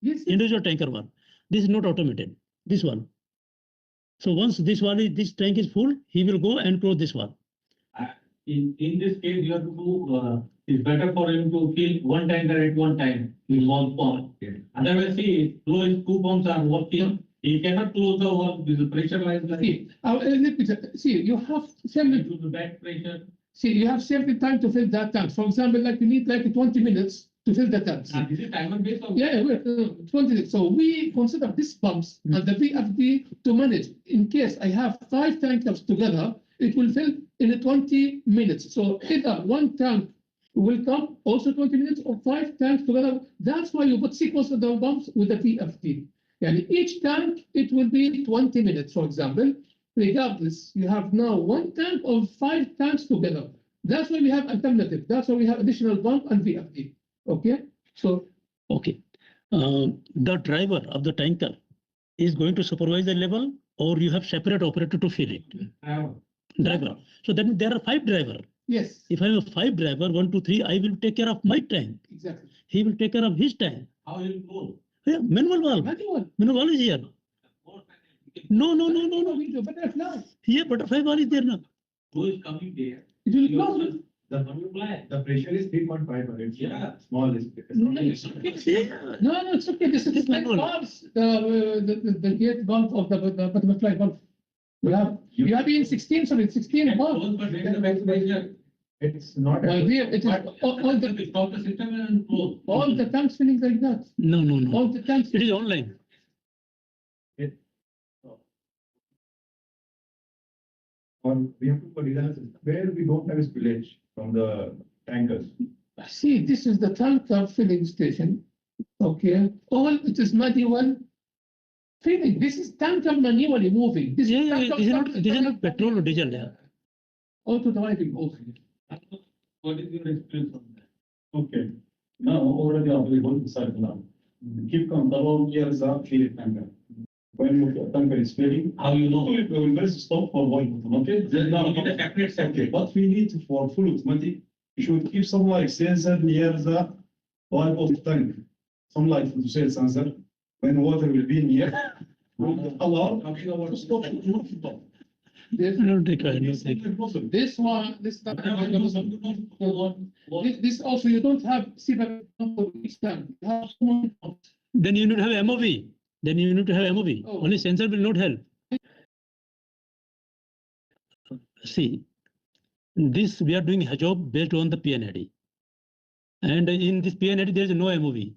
Yes. Individual tanker one. This is not automated. This one. So once this tank is full, he will go and close this one. In this case, you have to do. It's better for him to fill one tanker at one time in one pump. Otherwise, see, if 2 pumps are working, he cannot close the one with the pressure line. See, you have To the back pressure. See, you have certain time to fill that tank. For example, like you need like 20 minutes to fill the tanks. This is timer based. Yeah, 20. So we consider these pumps and the VFD to manage. In case I have 5 tankers together, it will fill in 20 minutes. So either one tank will come also 20 minutes or 5 tanks together. That's why you put sequence of the pumps with the VFD. And each tank, it will be 20 minutes, for example. Regardless, you have now 1 tank or 5 tanks together. That's why we have alternative. That's why we have additional pump and VFD. Okay, so okay, the driver of the tanker is going to supervise the level, or you have separate operator to fill it. Driver. So then there are 5 drivers. Yes. If I have 5 driver, 1, 2, 3, I will take care of my tank. Exactly. He will take care of his tank. How will it go? Yeah, manual valve. Manual valve is here. No. Butterfly. Here, butterfly valve is there now. Who is coming there? It will close. The pressure is 3.5. It's small. No, it's okay. This is like valves, the gate valve of the butterfly valve. You have been 16, sorry, 16 valve. It's not. Well, here it is all the system and close. All the tanks filling like that. No. All the tanks. It is online. Or we have to put it where we don't have a spillage from the tankers. See, this is the tanker filling station. Okay, all it is manual filling. This is tanker manually moving. This This is not petrol or diesel. Yeah. Auto driving also. What is your experience on that? Okay. Now already available inside now. Keep on the long years of field tanker. When the tanker is filling, How you know? we will first stop for one. Okay. Then you get a separate Okay. separate. What we need for full automatic, we should keep some like sensor near the pipe of the tank. Some like to say sensor. When water will be near, allow Talking about stop. This one, this also you don't have separate for each tank. You have one. Then you need to have MOV. Oh. Only sensor will not help. See, this we are doing HAZOP based on the PNID. And in this PNID, there is no MOV.